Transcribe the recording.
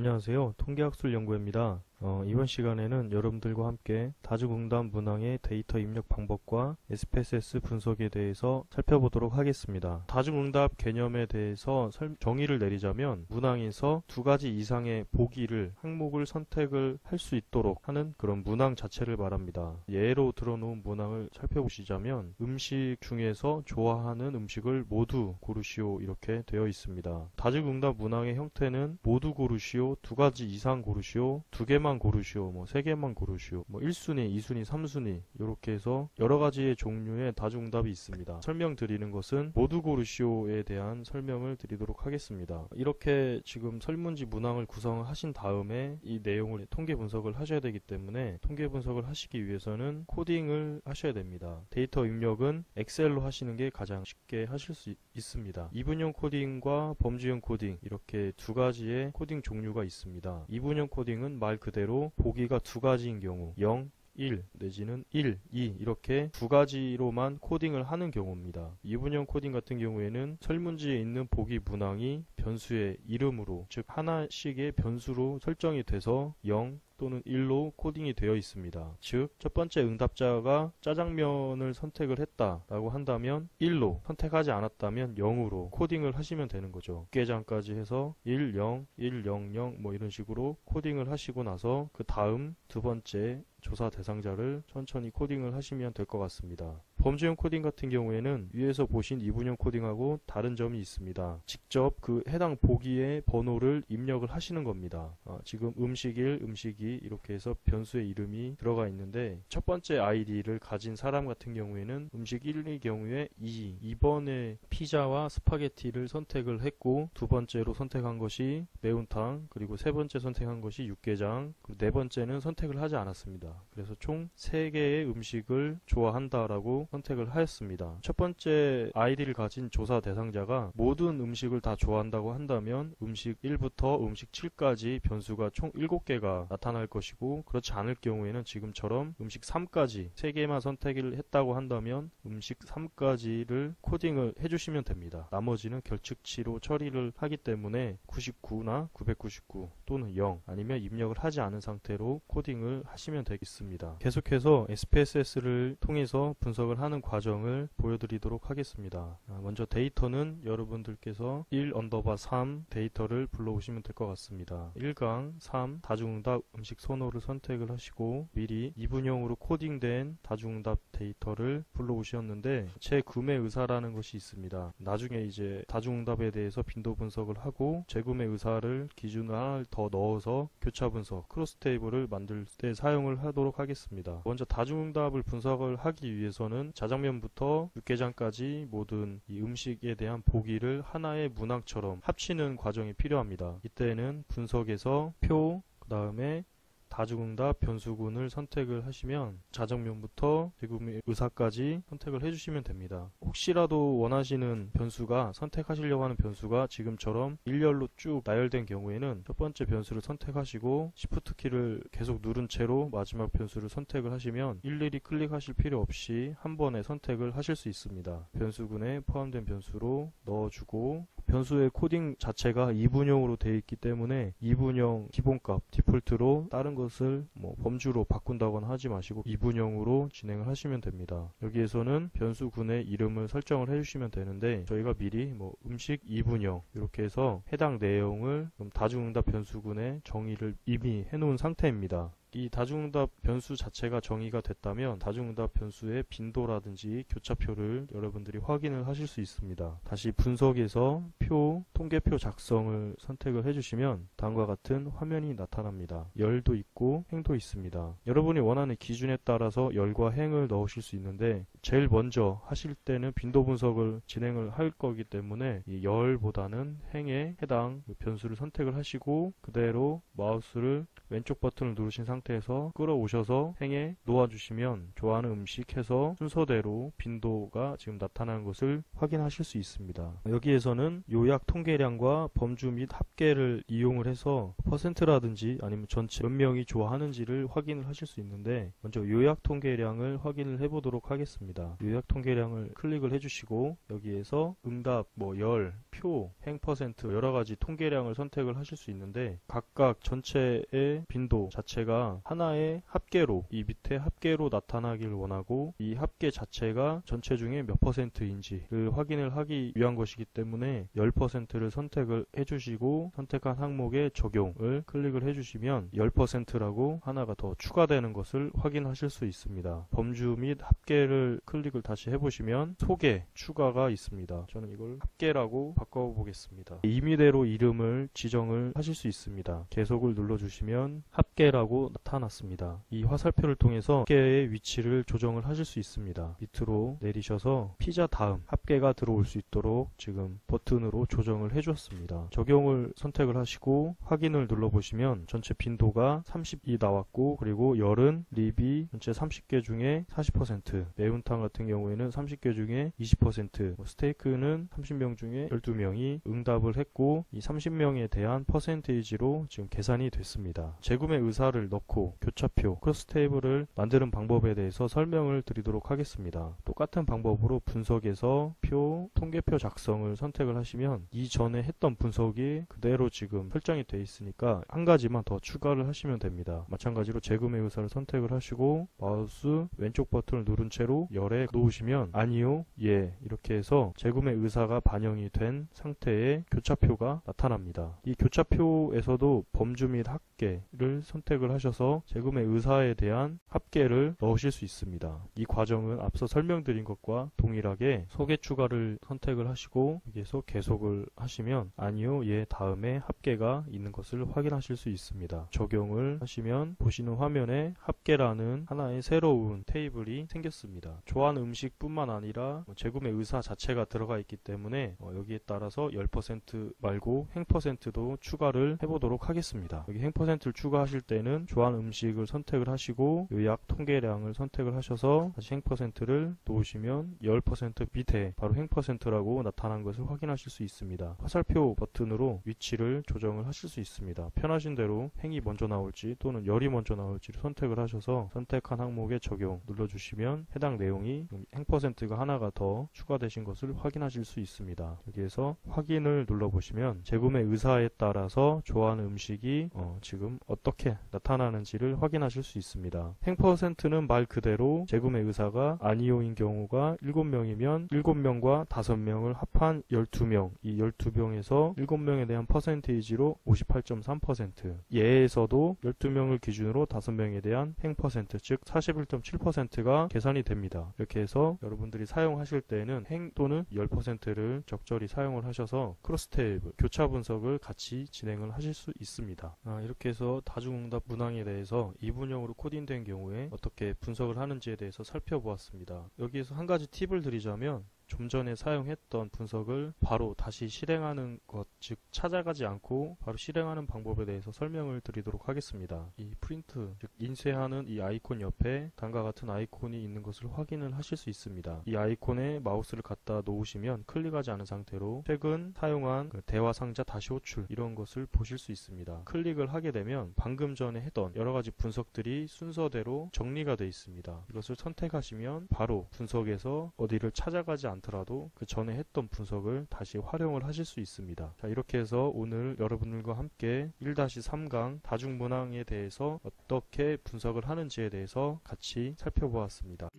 안녕하세요. 통계학술 연구회입니다. 이번 시간에는 여러분들과 함께 다중응답 문항의 데이터 입력 방법과 SPSS 분석에 대해서 살펴보도록 하겠습니다. 다중응답 개념에 대해서 정의를 내리자면 문항에서 두 가지 이상의 보기를 항목을 선택을 할 수 있도록 하는 그런 문항 자체를 말합니다. 예로 들어놓은 문항을 살펴보시자면 음식 중에서 좋아하는 음식을 모두 고르시오 이렇게 되어 있습니다. 다중응답 문항의 형태는 모두 고르시오, 두 가지 이상 고르시오, 두 개만 고르시오, 세 개만 고르시오, 1순위, 2순위, 3순위 이렇게 해서 여러 가지의 종류의 다중응답이 있습니다. 설명드리는 것은 모두 고르시오에 대한 설명을 드리도록 하겠습니다. 이렇게 지금 설문지 문항을 구성하신 다음에 이 내용을 통계 분석을 하셔야 되기 때문에 통계 분석을 하시기 위해서는 코딩을 하셔야 됩니다. 데이터 입력은 엑셀로 하시는 게 가장 쉽게 하실 수 있습니다. 이분형 코딩과 범주형 코딩 이렇게 두 가지의 코딩 종류가 있습니다. 이분형 코딩은 말 그대로 보기가 두 가지인 경우 0, 1 내지는 1, 2 이렇게 두 가지로만 코딩을 하는 경우입니다. 이분형 코딩 같은 경우에는 설문지에 있는 보기 문항이 변수의 이름으로 즉 하나씩의 변수로 설정이 돼서 0 또는 1로 코딩이 되어 있습니다. 즉 첫 번째 응답자가 짜장면을 선택을 했다라고 한다면 1로, 선택하지 않았다면 0으로 코딩을 하시면 되는 거죠. 육개장까지 해서 1, 0, 1, 0, 0 이런 식으로 코딩을 하시고 나서 그 다음 두 번째 조사 대상자를 천천히 코딩을 하시면 될 것 같습니다. 범주형 코딩 같은 경우에는 위에서 보신 이분형 코딩하고 다른 점이 있습니다. 직접 그 해당 보기의 번호를 입력을 하시는 겁니다. 지금 음식 1, 음식 2 이렇게 해서 변수의 이름이 들어가 있는데 첫 번째 아이디를 가진 사람 같은 경우에는 음식 1의 경우에 2번에 피자와 스파게티를 선택을 했고 두 번째로 선택한 것이 매운탕, 그리고 세 번째 선택한 것이 육개장, 그리고 네 번째는 선택을 하지 않았습니다. 그래서 총 3개의 음식을 좋아한다라고 선택을 하였습니다. 첫 번째 아이디를 가진 조사 대상자가 모든 음식을 다 좋아한다고 한다면 음식 1부터 음식 7까지 변수가 총 7개가 나타날 것이고, 그렇지 않을 경우에는 지금처럼 음식 3까지 3개만 선택을 했다고 한다면 음식 3까지를 코딩을 해주시면 됩니다. 나머지는 결측치로 처리를 하기 때문에 99나 999 또는 0 아니면 입력을 하지 않은 상태로 코딩을 하시면 되겠습니다. 계속해서 SPSS를 통해서 분석을 하는 과정을 보여드리도록 하겠습니다. 먼저 데이터는 여러분들께서 1_3 데이터를 불러오시면 될 것 같습니다. 1강 3 다중응답 음식 선호를 선택을 하시고 미리 이분형으로 코딩된 다중응답 데이터를 불러오셨는데 재구매 의사라는 것이 있습니다. 나중에 이제 다중응답에 대해서 빈도 분석을 하고 재구매 의사를 기준을 하나 더 넣어서 교차 분석, 크로스 테이블을 만들 때 사용을 하도록 하겠습니다. 먼저 다중응답을 분석을 하기 위해서는 짜장면부터 육개장까지 모든 이 음식에 대한 보기를 하나의 문항처럼 합치는 과정이 필요합니다. 이때는 분석에서 표, 그 다음에 다중응답 변수군을 선택을 하시면 짜장면부터 재구매 의사까지 선택을 해주시면 됩니다. 혹시라도 원하시는 변수가, 선택하시려고 하는 변수가 지금처럼 일렬로 쭉 나열된 경우에는 첫 번째 변수를 선택하시고 Shift 키를 계속 누른 채로 마지막 변수를 선택을 하시면 일일이 클릭하실 필요 없이 한 번에 선택을 하실 수 있습니다. 변수군에 포함된 변수로 넣어주고, 변수의 코딩 자체가 이분형으로 되어 있기 때문에 이분형 기본값 디폴트로 다른 것을 범주로 바꾼다거나 하지 마시고 이분형으로 진행을 하시면 됩니다. 여기에서는 변수군의 이름을 설정을 해주시면 되는데 저희가 미리 음식 이분형 이렇게 해서 해당 내용을 다중응답 변수군의 정의를 이미 해놓은 상태입니다. 이 다중응답 변수 자체가 정의가 됐다면 다중응답 변수의 빈도라든지 교차표를 여러분들이 확인을 하실 수 있습니다. 다시 분석에서 표, 통계표 작성을 선택을 해주시면 다음과 같은 화면이 나타납니다. 열도 있고 행도 있습니다. 여러분이 원하는 기준에 따라서 열과 행을 넣으실 수 있는데 제일 먼저 하실 때는 빈도 분석을 진행을 할 거기 때문에 이 열보다는 행에 해당 변수를 선택을 하시고 그대로 마우스를 왼쪽 버튼을 누르신 상태에서 상태에서 끌어오셔서 행에 놓아주시면 좋아하는 음식 해서 순서대로 빈도가 지금 나타나는 것을 확인하실 수 있습니다. 여기에서는 요약 통계량과 범주 및 합계를 이용을 해서 퍼센트라든지 아니면 전체 몇 명이 좋아하는지를 확인을 하실 수 있는데, 먼저 요약 통계량을 확인을 해보도록 하겠습니다. 요약 통계량을 클릭을 해주시고 여기에서 응답, 열, 표, 행 퍼센트 여러가지 통계량을 선택을 하실 수 있는데, 각각 전체의 빈도 자체가 하나의 합계로, 이 밑에 합계로 나타나길 원하고 이 합계 자체가 전체 중에 몇 퍼센트인지를 확인을 하기 위한 것이기 때문에 10%를 선택을 해주시고 선택한 항목에 적용을 클릭을 해주시면 10%라고 하나가 더 추가되는 것을 확인하실 수 있습니다. 범주 및 합계를 클릭을 다시 해보시면 소개 추가가 있습니다. 저는 이걸 합계라고 바꿔보겠습니다. 임의대로 이름을 지정을 하실 수 있습니다. 계속을 눌러주시면 합계라고 나타났습니다. 이 화살표를 통해서 합계의 위치를 조정을 하실 수 있습니다. 밑으로 내리셔서 피자 다음 합계가 들어올 수 있도록 지금 버튼으로 조정을 해주었습니다. 적용을 선택을 하시고 확인을 눌러보시면 전체 빈도가 30이 나왔고, 그리고 열은 립이 전체 30개 중에 40%, 매운탕 같은 경우에는 30개 중에 20%, 스테이크는 30명 중에 12명이 응답을 했고, 이 30명에 대한 퍼센테이지로 지금 계산이 됐습니다. 재구매 의사를 넣고 교차표, 크로스 테이블을 만드는 방법에 대해서 설명을 드리도록 하겠습니다. 똑같은 방법으로 분석에서 표, 통계표 작성을 선택을 하시면 이전에 했던 분석이 그대로 지금 설정이 되어 있으니까 한 가지만 더 추가를 하시면 됩니다. 마찬가지로 재구매 의사를 선택을 하시고 마우스 왼쪽 버튼을 누른 채로 열에 놓으시면 아니요, 예, 이렇게 해서 재구매 의사가 반영이 된 상태의 교차표가 나타납니다. 이 교차표에서도 범주 및 합계를 선택을 하셔서 재구매 의사에 대한 합계를 넣으실 수 있습니다. 이 과정은 앞서 설명드린 것과 동일하게 소개 추가를 선택을 하시고 여기에서 계속을 하시면 아니요, 예 다음에 합계가 있는 것을 확인하실 수 있습니다. 적용을 하시면 보시는 화면에 합계라는 하나의 새로운 테이블이 생겼습니다. 좋아하는 음식뿐만 아니라 재구매 의사 자체가 들어가 있기 때문에 여기에 따라서 10% 말고 행 퍼센트도 추가를 해보도록 하겠습니다. 여기 행 퍼센트를 추가하실 때는 좋아하는 음식을 선택을 하시고 요약 통계량을 선택을 하셔서 다시 행 퍼센트를 놓으시면 10% 밑에 바로 행 퍼센트라고 나타난 것을 확인하실 수 있습니다. 화살표 버튼으로 위치를 조정을 하실 수 있습니다. 편하신 대로 행이 먼저 나올지 또는 열이 먼저 나올지를 선택을 하셔서 선택한 항목에 적용 눌러주시면 해당 내용이 행 퍼센트가 하나가 더 추가되신 것을 확인하실 수 있습니다. 여기에서 확인을 눌러보시면 재구매 의사에 따라서 좋아하는 음식이 지금 어떻게 나타나는지를 확인하실 수 있습니다. 행 퍼센트는 말 그대로 재구매 의사가 아니오인 경우가 7명이면 7명과 5명을 합한 12명, 이 12명에서 7명에 대한 퍼센테이지로 58.3%, 예에서도 12명을 기준으로 5명에 대한 행 퍼센트, 즉 41.7%가 계산이 됩니다. 이렇게 해서 여러분들이 사용하실 때에는 행 또는 10%를 적절히 사용을 하셔서 크로스 테이블, 교차 분석을 같이 진행을 하실 수 있습니다. 이렇게 해서 다중응답 문항에 대해서 이분형으로 코딩된 경우에 어떻게 분석을 하는지에 대해서 살펴보았습니다. 여기에서 한 가지 팁을 드리자면 좀 전에 사용했던 분석을 바로 다시 실행하는 것, 즉 찾아가지 않고 바로 실행하는 방법에 대해서 설명을 드리도록 하겠습니다. 이 프린트, 즉 인쇄하는 이 아이콘 옆에 다음과 같은 아이콘이 있는 것을 확인을 하실 수 있습니다. 이 아이콘에 마우스를 갖다 놓으시면 클릭하지 않은 상태로 최근 사용한 대화 상자 다시 호출 이런 것을 보실 수 있습니다. 클릭을 하게 되면 방금 전에 했던 여러가지 분석들이 순서대로 정리가 되어 있습니다. 이것을 선택하시면 바로 분석에서 어디를 찾아가지 않더라도 그 전에 했던 분석을 다시 활용을 하실 수 있습니다. 자, 이렇게 해서 오늘 여러분들과 함께 1-3강 다중문항에 대해서 어떻게 분석을 하는지에 대해서 같이 살펴보았습니다.